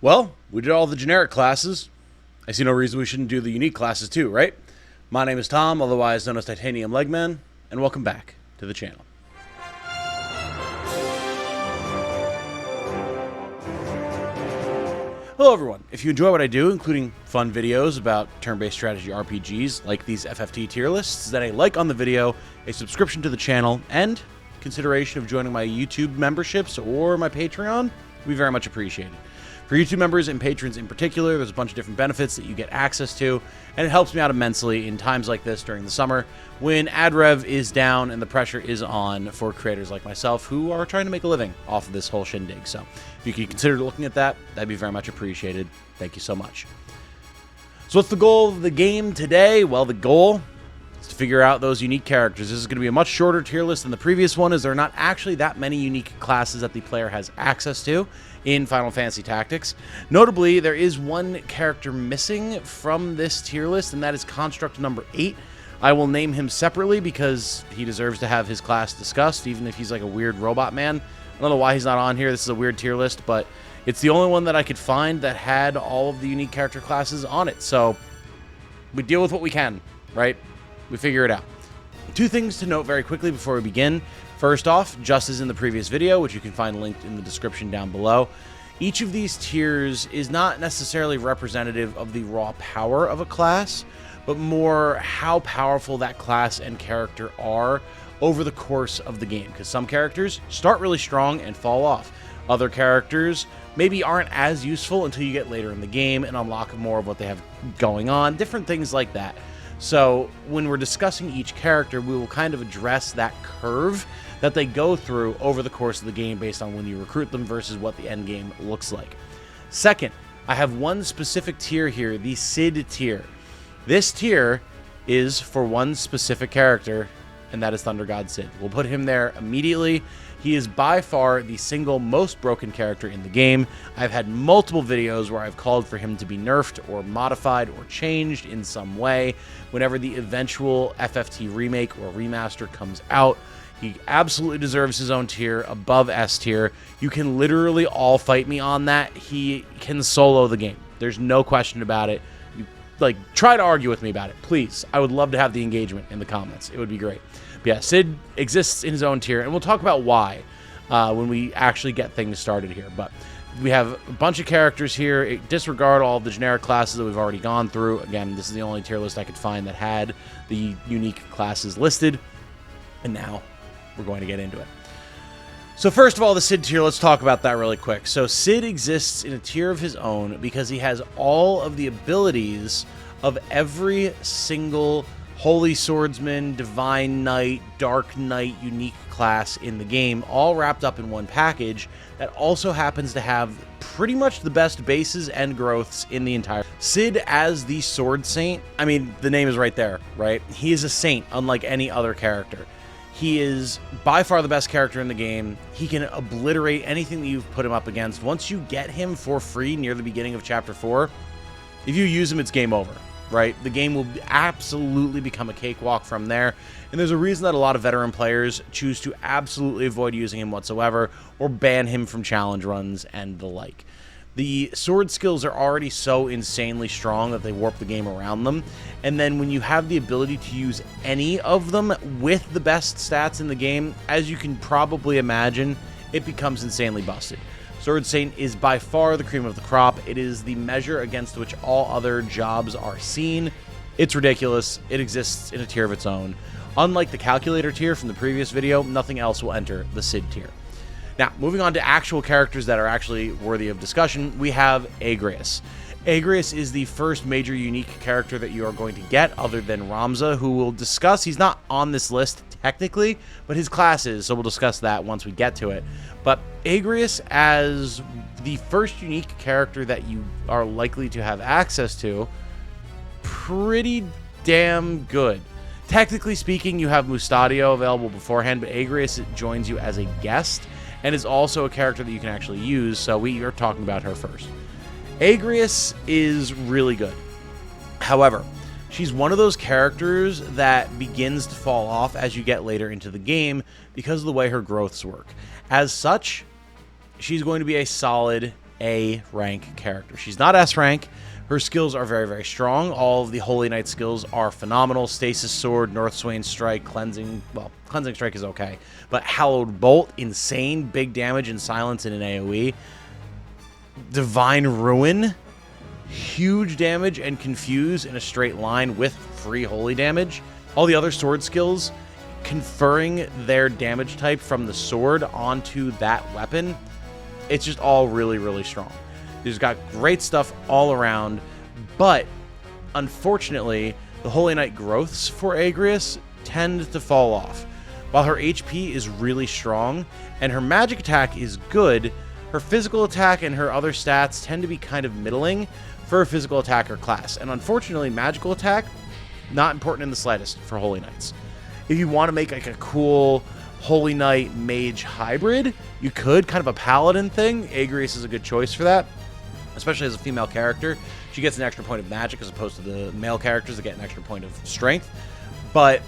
Well, we did all the generic classes. I see no reason we shouldn't do the unique classes too, right? My name is Tom, otherwise known as Titanium Legman, and welcome back to the channel. Hello everyone. If you enjoy what I do, including fun videos about turn-based strategy RPGs like these FFT tier lists, then a like on the video, a subscription to the channel, and consideration of joining my YouTube memberships or my Patreon would be very much appreciated. For YouTube members and patrons in particular, there's a bunch of different benefits that you get access to, and it helps me out immensely in times like this during the summer when ad rev is down and the pressure is on for creators like myself who are trying to make a living off of this whole shindig. So if you could consider looking at that, that'd be very much appreciated. Thank you so much. So what's the goal of the game today? Well, the goal is to figure out those unique characters. This is going to be a much shorter tier list than the previous one, as there are not actually that many unique classes that the player has access to in Final Fantasy Tactics. Notably, there is one character missing from this tier list, and that is Construct number 8. I will name him separately because he deserves to have his class discussed, even if he's like a weird robot man. I don't know why he's not on here. This is a weird tier list, but it's the only one that I could find that had all of the unique character classes on it. So we deal with what we can, right? We figure it out. Two things to note very quickly before we begin. First off, just as in the previous video, which you can find linked in the description down below, each of these tiers is not necessarily representative of the raw power of a class, but more how powerful that class and character are over the course of the game. Because some characters start really strong and fall off. Other characters maybe aren't as useful until you get later in the game and unlock more of what they have going on, different things like that. So when we're discussing each character, we will kind of address that curve that they go through over the course of the game based on when you recruit them versus what the end game looks like. Second, I have one specific tier here, the Sid tier. This tier is for one specific character, and that is Thunder God Sid. We'll put him there immediately. He is by far the single most broken character in the game. I've had multiple videos where I've called for him to be nerfed or modified or changed in some way whenever the eventual FFT remake or remaster comes out. He absolutely deserves his own tier above S tier. You can literally all fight me on that. He can solo the game. There's no question about it. Try to argue with me about it, please. I would love to have the engagement in the comments. It would be great. But yeah, Sid exists in his own tier, and we'll talk about why when we actually get things started here. But we have a bunch of characters here. Disregard all of the generic classes that we've already gone through. Again, this is the only tier list I could find that had the unique classes listed. And now we're going to get into it. So first of all, the Sid tier, let's talk about that really quick. So Sid exists in a tier of his own because he has all of the abilities of every single Holy Swordsman, Divine Knight, Dark Knight unique class in the game, all wrapped up in one package that also happens to have pretty much the best bases and growths in the entire. Sid as the Sword Saint, I mean, the name is right there, right? He is a saint, unlike any other character. He is by far the best character in the game. He can obliterate anything that you've put him up against. Once you get him for free near the beginning of Chapter 4, if you use him, it's game over, right? The game will absolutely become a cakewalk from there. And there's a reason that a lot of veteran players choose to absolutely avoid using him whatsoever or ban him from challenge runs and the like. The sword skills are already so insanely strong that they warp the game around them. And then when you have the ability to use any of them with the best stats in the game, as you can probably imagine, it becomes insanely busted. Sword Saint is by far the cream of the crop. It is the measure against which all other jobs are seen. It's ridiculous. It exists in a tier of its own. Unlike the Calculator tier from the previous video, nothing else will enter the Sid tier. Now, moving on to actual characters that are actually worthy of discussion, we have Agrias. Agrias is the first major unique character that you are going to get, other than Ramza, who we'll discuss. He's not on this list technically, but his class is, so we'll discuss that once we get to it. But Agrias as the first unique character that you are likely to have access to, pretty damn good. Technically speaking, you have Mustadio available beforehand, but Agrias joins you as a guest, and is also a character that you can actually use, so we are talking about her first. Agrias is really good. However, she's one of those characters that begins to fall off as you get later into the game because of the way her growths work. As such, she's going to be a solid A rank character. She's not S rank. Her skills are very, very strong. All of the Holy Knight skills are phenomenal. Stasis Sword, North Swain Strike, Cleansing... Well, Cleansing Strike is okay. But Hallowed Bolt, insane. Big damage and silence in an AoE. Divine Ruin, huge damage and Confuse in a straight line with free holy damage. All the other sword skills, conferring their damage type from the sword onto that weapon. It's just all really, really strong. She's got great stuff all around, but unfortunately, the Holy Knight growths for Agrias tend to fall off. While her HP is really strong and her magic attack is good, her physical attack and her other stats tend to be kind of middling for a physical attacker class. And unfortunately, magical attack, not important in the slightest for Holy Knights. If you want to make like a cool Holy Knight mage hybrid, you could, kind of a paladin thing. Agrias is a good choice for that, especially as a female character. She gets an extra point of magic as opposed to the male characters that get an extra point of strength. But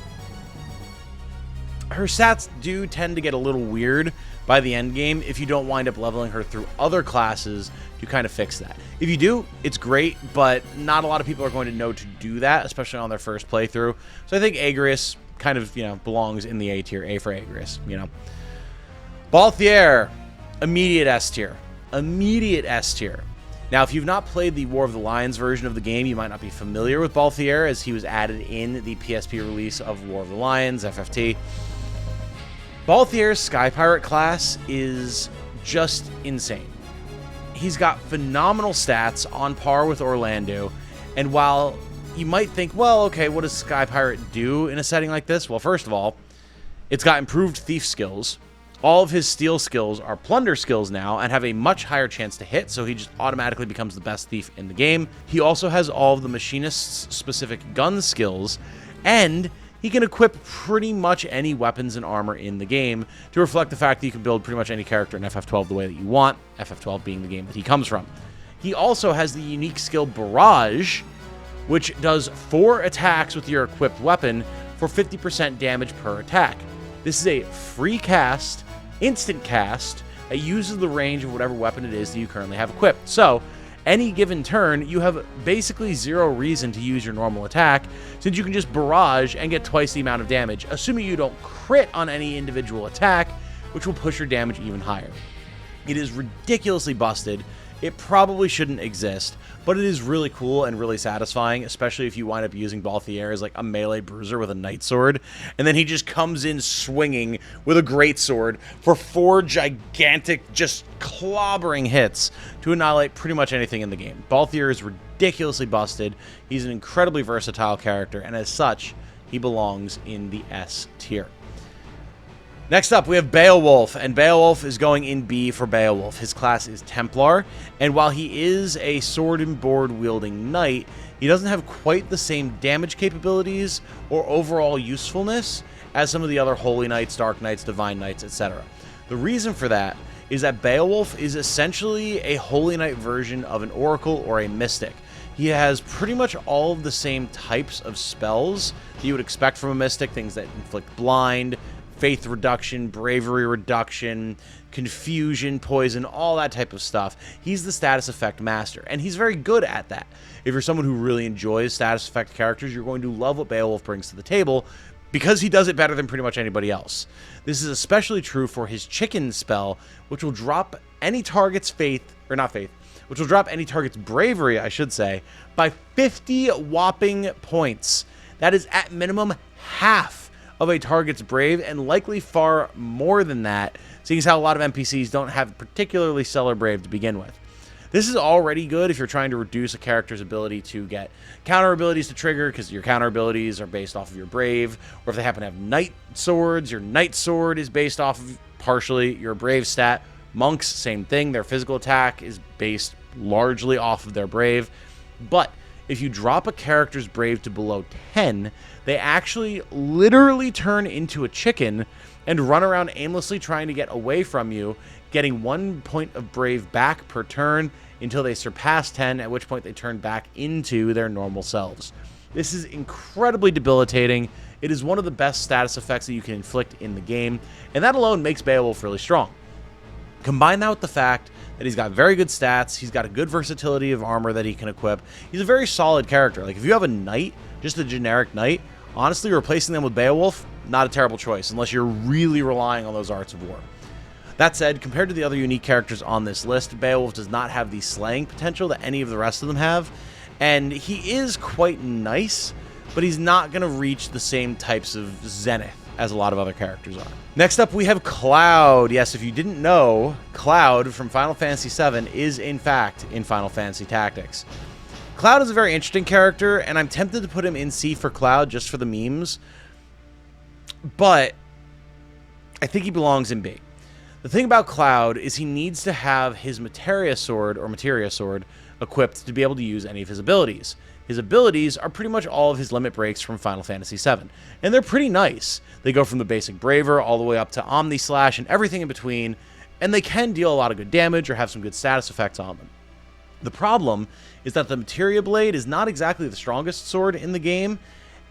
her stats do tend to get a little weird by the end game if you don't wind up leveling her through other classes to kind of fix that. If you do, it's great, but not a lot of people are going to know to do that, especially on their first playthrough. So I think Agrias kind of, belongs in the A tier. A for Agrias, Balthier, immediate S tier. Immediate S tier. Now, if you've not played the War of the Lions version of the game, you might not be familiar with Balthier, as he was added in the PSP release of War of the Lions, FFT. Balthier's Sky Pirate class is just insane. He's got phenomenal stats on par with Orlando, and while you might think, well, okay, what does Sky Pirate do in a setting like this? Well, first of all, it's got improved thief skills. All of his steal skills are plunder skills now and have a much higher chance to hit, so he just automatically becomes the best thief in the game. He also has all of the machinist's specific gun skills, and he can equip pretty much any weapons and armor in the game to reflect the fact that you can build pretty much any character in FF12 the way that you want, FF12 being the game that he comes from. He also has the unique skill Barrage, which does 4 attacks with your equipped weapon for 50% damage per attack. This is a free cast, instant cast, that uses the range of whatever weapon it is that you currently have equipped. So, any given turn, you have basically zero reason to use your normal attack, since you can just barrage and get twice the amount of damage, assuming you don't crit on any individual attack, which will push your damage even higher. It is ridiculously busted. It probably shouldn't exist, but it is really cool and really satisfying, especially if you wind up using Balthier as like a melee bruiser with a knight sword, and then he just comes in swinging with a great sword for 4 gigantic, just clobbering hits to annihilate pretty much anything in the game. Balthier is ridiculously busted. He's an incredibly versatile character, and as such, he belongs in the S tier. Next up, we have Beowulf, and Beowulf is going in B for Beowulf. His class is Templar, and while he is a sword and board wielding knight, he doesn't have quite the same damage capabilities or overall usefulness as some of the other Holy Knights, Dark Knights, Divine Knights, etc. The reason for that is that Beowulf is essentially a Holy Knight version of an Oracle or a Mystic. He has pretty much all of the same types of spells that you would expect from a Mystic, things that inflict blind, faith reduction, bravery reduction, confusion, poison, all that type of stuff. He's the status effect master, and he's very good at that. If you're someone who really enjoys status effect characters, you're going to love what Beowulf brings to the table, because he does it better than pretty much anybody else. This is especially true for his chicken spell, which will drop any target's which will drop any target's bravery, I should say, by 50 whopping points. That is at minimum half of a target's brave, and likely far more than that, seeing as how a lot of NPCs don't have particularly stellar brave to begin with. This is already good if you're trying to reduce a character's ability to get counter abilities to trigger, because your counter abilities are based off of your brave, or if they happen to have knight swords, your knight sword is based off of partially your brave stat. Monks, same thing, their physical attack is based largely off of their brave. But if you drop a character's brave to below 10, they actually literally turn into a chicken and run around aimlessly trying to get away from you, getting 1 point of brave back per turn until they surpass 10, at which point they turn back into their normal selves. This is incredibly debilitating. It is one of the best status effects that you can inflict in the game, and that alone makes Beowulf really strong. Combine that with the fact that he's got very good stats, he's got a good versatility of armor that he can equip. He's a very solid character. Like, if you have a knight, just a generic knight, honestly, replacing them with Beowulf, not a terrible choice, unless you're really relying on those arts of war. That said, compared to the other unique characters on this list, Beowulf does not have the slaying potential that any of the rest of them have, and he is quite nice, but he's not going to reach the same types of zenith as a lot of other characters are. Next up, we have Cloud. Yes, if you didn't know, Cloud from Final Fantasy VII is, in fact, in Final Fantasy Tactics. Cloud is a very interesting character, and I'm tempted to put him in C for Cloud just for the memes, but I think he belongs in B. The thing about Cloud is he needs to have his Materia Sword equipped to be able to use any of his abilities. His abilities are pretty much all of his limit breaks from Final Fantasy VII, and they're pretty nice. They go from the basic Braver all the way up to Omni Slash and everything in between, and they can deal a lot of good damage or have some good status effects on them. The problem is that the Materia Blade is not exactly the strongest sword in the game,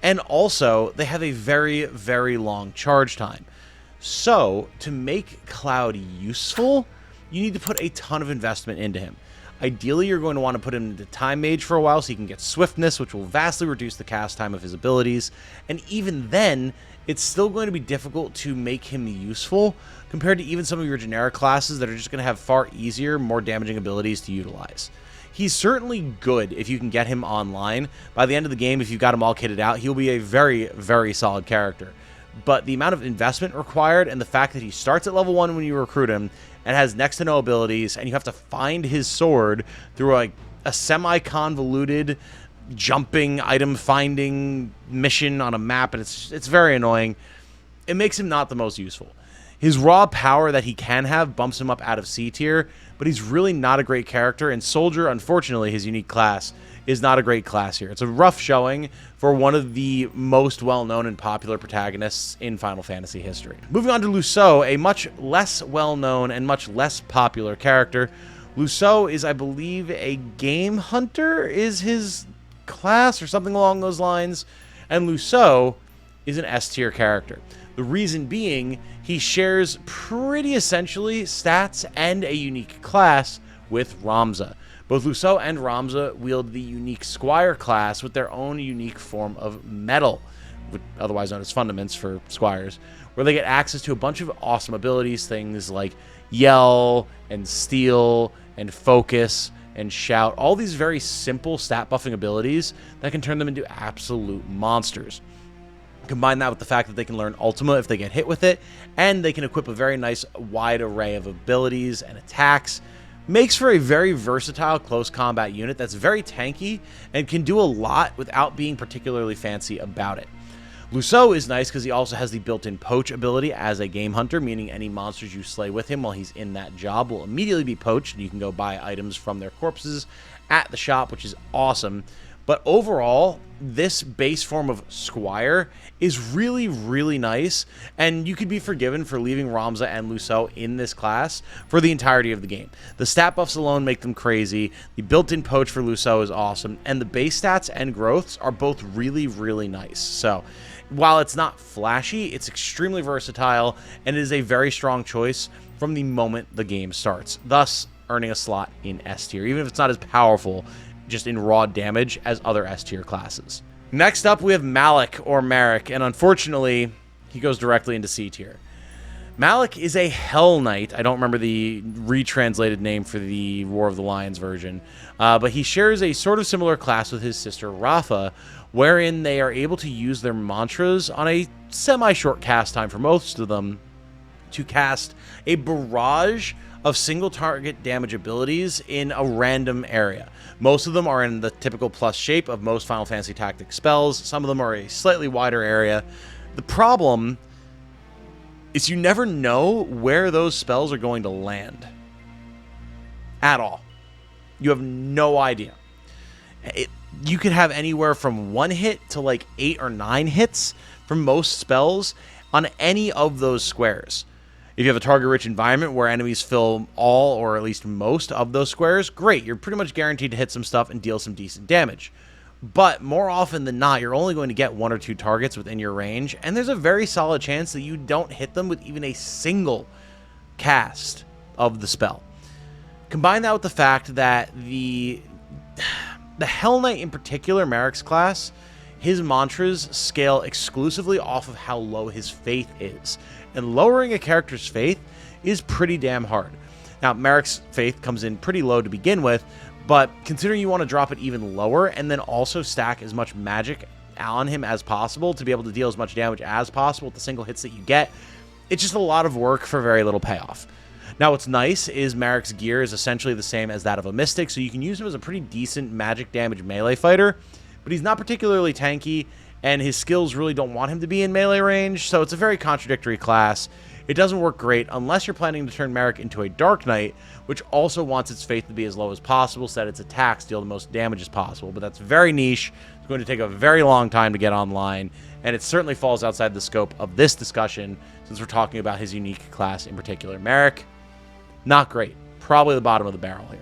and also they have a very, very long charge time. So, to make Cloud useful, you need to put a ton of investment into him. Ideally, you're going to want to put him into Time Mage for a while so he can get Swiftness, which will vastly reduce the cast time of his abilities. And even then, it's still going to be difficult to make him useful compared to even some of your generic classes that are just going to have far easier, more damaging abilities to utilize. He's certainly good if you can get him online. By the end of the game, if you've got him all kitted out, he'll be a very, very solid character. But the amount of investment required and the fact that he starts at level 1 when you recruit him and has next to no abilities, and you have to find his sword through a semi-convoluted jumping item finding mission on a map, and it's very annoying. It makes him not the most useful. His raw power that he can have bumps him up out of C tier, but he's really not a great character, and Soldier, unfortunately, his unique class, is not a great class here. It's a rough showing for one of the most well-known and popular protagonists in Final Fantasy history. Moving on to Lucio, a much less well-known and much less popular character. Lucio is, I believe, a game hunter is his class or something along those lines, and Lucio is an S tier character. The reason being, he shares pretty essentially stats and a unique class with Ramza. Both Lucio and Ramza wield the unique Squire class with their own unique form of metal, otherwise known as Fundaments for Squires, where they get access to a bunch of awesome abilities, things like Yell and Steal and Focus and Shout, all these very simple stat buffing abilities that can turn them into absolute monsters. Combine that with the fact that they can learn Ultima if they get hit with it, and they can equip a very nice wide array of abilities and attacks. Makes for a very versatile close combat unit that's very tanky and can do a lot without being particularly fancy about it. Lucio is nice because he also has the built-in poach ability as a game hunter, meaning any monsters you slay with him while he's in that job will immediately be poached, and you can go buy items from their corpses at the shop, which is awesome. But overall, this base form of Squire is really, really nice, and you could be forgiven for leaving Ramza and Lucio in this class for the entirety of the game. The stat buffs alone make them crazy, the built-in poach for Lucio is awesome, and the base stats and growths are both really, really nice. So, while it's not flashy, it's extremely versatile, and it is a very strong choice from the moment the game starts, thus earning a slot in S tier, even if it's not as powerful just in raw damage as other S tier classes. Next up, we have Malik or Merrick, and unfortunately, he goes directly into C tier. Malik is a Hell Knight. I don't remember the retranslated name for the War of the Lions version, but he shares a sort of similar class with his sister Rafa, wherein they are able to use their mantras on a semi-short cast time for most of them to cast a barrage of single target damage abilities in a random area. Most of them are in the typical plus shape of most Final Fantasy Tactics spells. Some of them are a slightly wider area. The problem is you never know where those spells are going to land. At all. You have no idea. You could have anywhere from 1 hit to like 8 or 9 hits from most spells on any of those squares. If you have a target-rich environment where enemies fill all or at least most of those squares, great. You're pretty much guaranteed to hit some stuff and deal some decent damage. But more often than not, you're only going to get 1 or 2 targets within your range, and there's a very solid chance that you don't hit them with even a single cast of the spell. Combine that with the fact that the Hell Knight in particular, Merrick's class, his mantras scale exclusively off of how low his faith is. And lowering a character's faith is pretty damn hard. Now, Merrick's faith comes in pretty low to begin with, but considering you want to drop it even lower and then also stack as much magic on him as possible to be able to deal as much damage as possible with the single hits that you get, it's just a lot of work for very little payoff. Now, what's nice is Merrick's gear is essentially the same as that of a Mystic, so you can use him as a pretty decent magic damage melee fighter, but he's not particularly tanky, and his skills really don't want him to be in melee range, so it's a very contradictory class. It doesn't work great unless you're planning to turn Merrick into a Dark Knight, which also wants its faith to be as low as possible so that its attacks deal the most damage as possible, but that's very niche. It's going to take a very long time to get online, and it certainly falls outside the scope of this discussion since we're talking about his unique class in particular. Merrick, not great. Probably the bottom of the barrel here.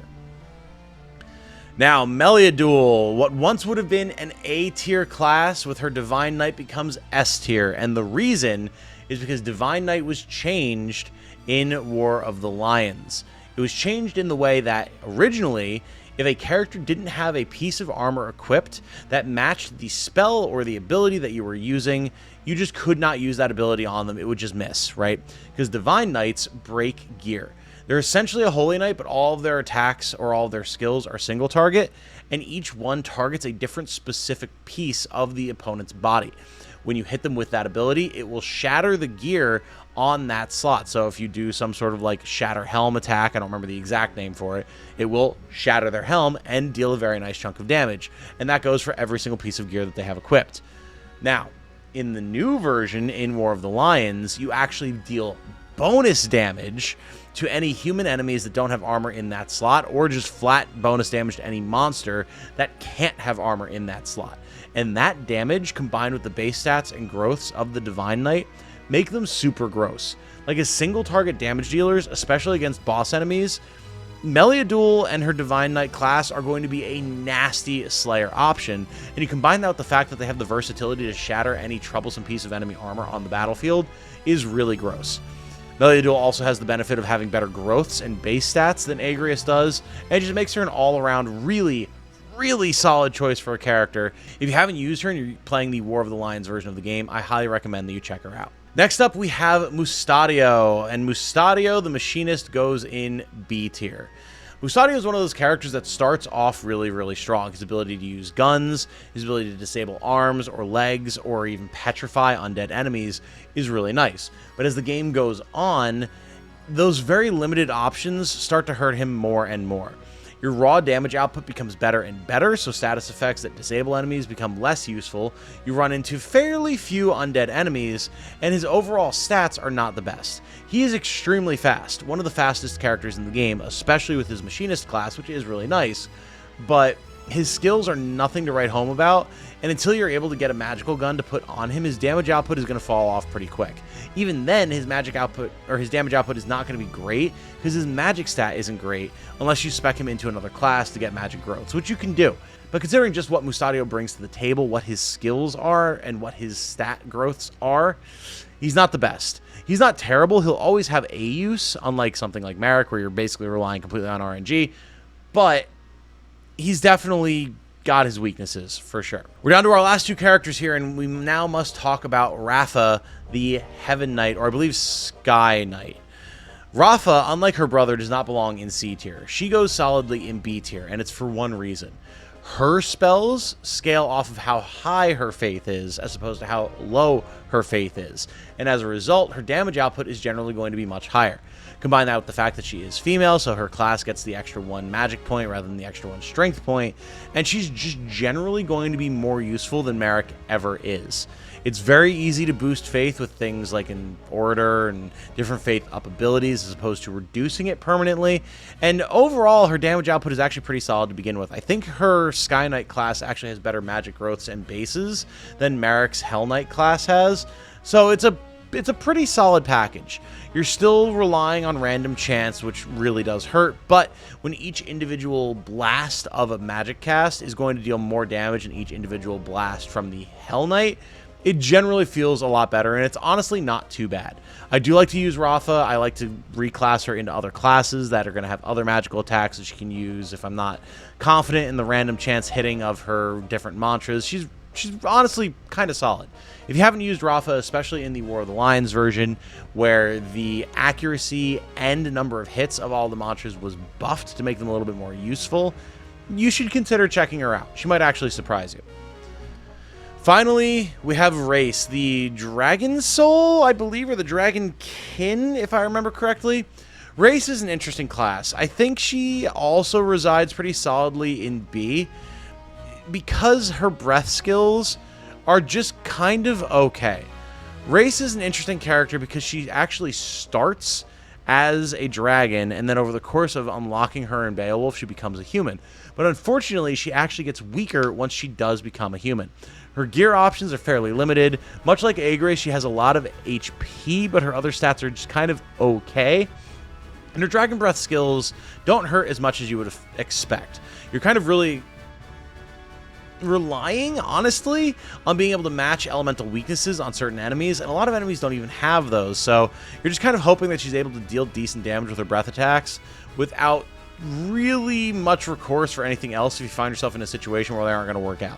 Now, Madul, what once would have been an A-tier class with her Divine Knight becomes S-tier, and the reason is because Divine Knight was changed in War of the Lions. It was changed in the way that originally, if a character didn't have a piece of armor equipped that matched the spell or the ability that you were using, you just could not use that ability on them. It would just miss, right? Because Divine Knights break gear. They're essentially a Holy Knight, but all of their attacks or all of their skills are single target, and each one targets a different specific piece of the opponent's body. When you hit them with that ability, it will shatter the gear on that slot. So if you do some sort of like shatter helm attack, I don't remember the exact name for it, it will shatter their helm and deal a very nice chunk of damage. And that goes for every single piece of gear that they have equipped. Now, in the new version, in War of the Lions, you actually deal bonus damage to any human enemies that don't have armor in that slot, or just flat bonus damage to any monster that can't have armor in that slot. And that damage, combined with the base stats and growths of the Divine Knight, make them super gross. Like as single target damage dealers, especially against boss enemies, Madul and her Divine Knight class are going to be a nasty Slayer option, and you combine that with the fact that they have the versatility to shatter any troublesome piece of enemy armor on the battlefield, is really gross. Madul also has the benefit of having better growths and base stats than Agrias does, and it just makes her an all-around really solid choice for a character. If you haven't used her and you're playing the War of the Lions version of the game, I highly recommend that you check her out. Next up, we have Mustadio, and Mustadio, the Machinist, goes in B tier. Mustadio is one of those characters that starts off really strong. His ability to use guns, his ability to disable arms or legs, or even petrify undead enemies is really nice. But as the game goes on, those very limited options start to hurt him more and more. Your raw damage output becomes better and better, so status effects that disable enemies become less useful. You run into fairly few undead enemies, and his overall stats are not the best. He is extremely fast, one of the fastest characters in the game, especially with his Machinist class, which is really nice, but his skills are nothing to write home about, and until you're able to get a magical gun to put on him, his damage output is going to fall off pretty quick. Even then, his magic output, or his damage output, is not going to be great, because his magic stat isn't great, unless you spec him into another class to get magic growths, which you can do. But considering just what Mustadio brings to the table, what his skills are, and what his stat growths are, he's not the best. He's not terrible. He'll always have a use, unlike something like Merck, where you're basically relying completely on RNG, but he's definitely got his weaknesses, for sure. We're down to our last two characters here, and we now must talk about Rafa, the Heaven Knight, or I believe Sky Knight. Rafa, unlike her brother, does not belong in C tier. She goes solidly in B tier, and it's for one reason. Her spells scale off of how high her faith is, as opposed to how low her faith is. And as a result, her damage output is generally going to be much higher. Combine that with the fact that she is female, so her class gets the extra 1 magic point rather than the extra 1 strength point, and she's just generally going to be more useful than Merrick ever is. It's very easy to boost faith with things like an Orator and different faith up abilities as opposed to reducing it permanently, and overall her damage output is actually pretty solid to begin with. I think her Sky Knight class actually has better magic growths and bases than Merrick's Hell Knight class has, so it's a pretty solid package. You're still relying on random chance, which really does hurt, but when each individual blast of a magic cast is going to deal more damage than each individual blast from the Hell Knight, it generally feels a lot better, and it's honestly not too bad. I do like to use Rafa. I like to reclass her into other classes that are going to have other magical attacks that she can use if I'm not confident in the random chance hitting of her different mantras. She's honestly kind of solid. If you haven't used Rafa, especially in the War of the Lions version, where the accuracy and number of hits of all the mantras was buffed to make them a little bit more useful, you should consider checking her out. She might actually surprise you. Finally, we have Race, the Dragon Soul, I believe, or the Dragon Kin, if I remember correctly. Race is an interesting class. I think she also resides pretty solidly in B, because her breath skills are just kind of okay. Race is an interesting character because she actually starts as a dragon, and then over the course of unlocking her in Beowulf, she becomes a human. But unfortunately, she actually gets weaker once she does become a human. Her gear options are fairly limited. Much like Aegre, she has a lot of HP, but her other stats are just kind of okay. And her Dragon Breath skills don't hurt as much as you would expect. You're kind of really relying, honestly, on being able to match elemental weaknesses on certain enemies, and a lot of enemies don't even have those, so you're just kind of hoping that she's able to deal decent damage with her breath attacks without really much recourse for anything else if you find yourself in a situation where they aren't going to work out.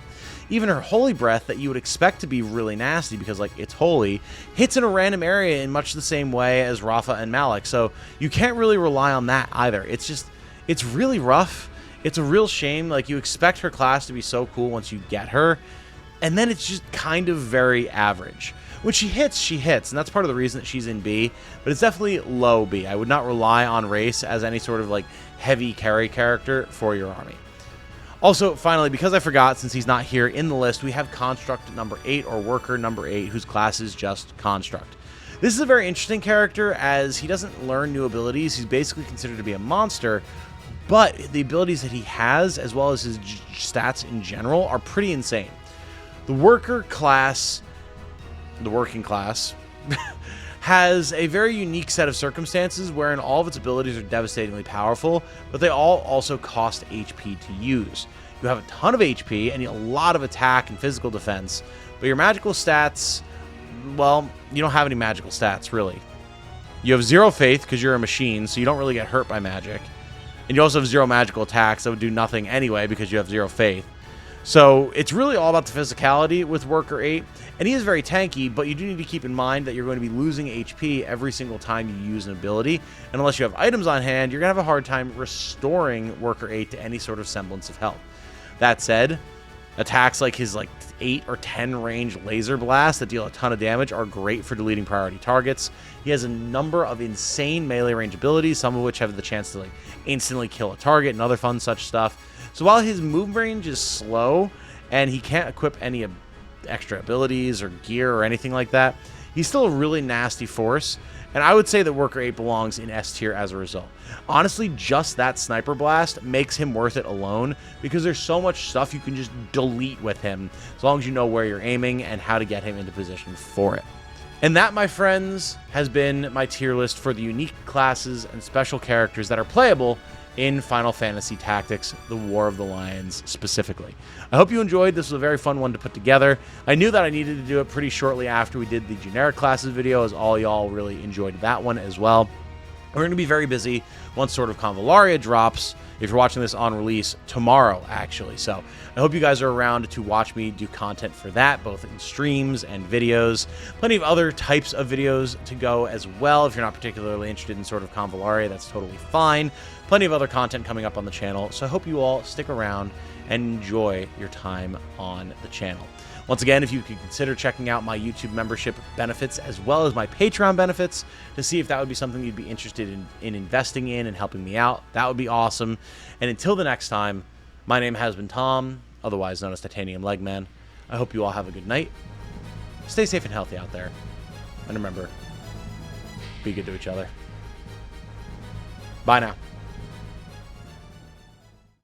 Even her Holy Breath, that you would expect to be really nasty because, like, it's holy, hits in a random area in much the same way as Rafa and Malik, so you can't really rely on that either. It's really rough. It's a real shame. Like, you expect her class to be so cool once you get her, and then it's just kind of very average. When she hits, and that's part of the reason that she's in B, but it's definitely low B. I would not rely on Race as any sort of, like, heavy carry character for your army. Also, finally, because I forgot, since he's not here in the list, we have Construct number 8, or Worker number 8, whose class is just Construct. This is a very interesting character, as he doesn't learn new abilities. He's basically considered to be a monster, but the abilities that he has, as well as his stats in general, are pretty insane. The Worker class, the working class, has a very unique set of circumstances wherein all of its abilities are devastatingly powerful, but they all also cost HP to use. You have a ton of HP and a lot of attack and physical defense, but your magical stats, well, you don't have any magical stats, really. You have 0 faith because you're a machine, so you don't really get hurt by magic. And you also have 0 magical attacks that would do nothing anyway because you have 0 faith. So it's really all about the physicality with Worker 8, and he is very tanky, but you do need to keep in mind that you're going to be losing HP every single time you use an ability, and unless you have items on hand, you're going to have a hard time restoring Worker 8 to any sort of semblance of health. That said, attacks like his 8 or 10 range laser blasts that deal a ton of damage are great for deleting priority targets. He has a number of insane melee range abilities, some of which have the chance to instantly kill a target and other fun such stuff. So while his move range is slow and he can't equip any extra abilities or gear or anything like that, he's still a really nasty force, and I would say that Worker 8 belongs in S tier as a result. Honestly, just that sniper blast makes him worth it alone because there's so much stuff you can just delete with him as long as you know where you're aiming and how to get him into position for it. And that, my friends, has been my tier list for the unique classes and special characters that are playable in Final Fantasy Tactics, the War of the Lions specifically. I hope you enjoyed. This was a very fun one to put together. I knew that I needed to do it pretty shortly after we did the generic classes video, as all y'all really enjoyed that one as well. We're going to be very busy once Sword of Convallaria drops, if you're watching this on release, tomorrow, actually. So I hope you guys are around to watch me do content for that, both in streams and videos. Plenty of other types of videos to go as well. If you're not particularly interested in Sword of Convallaria, that's totally fine. Plenty of other content coming up on the channel, so I hope you all stick around and enjoy your time on the channel. Once again, if you could consider checking out my YouTube membership benefits as well as my Patreon benefits to see if that would be something you'd be interested in investing in and helping me out, that would be awesome. And until the next time, my name has been Tom, otherwise known as Titanium Legman. I hope you all have a good night. Stay safe and healthy out there. And remember, be good to each other. Bye now.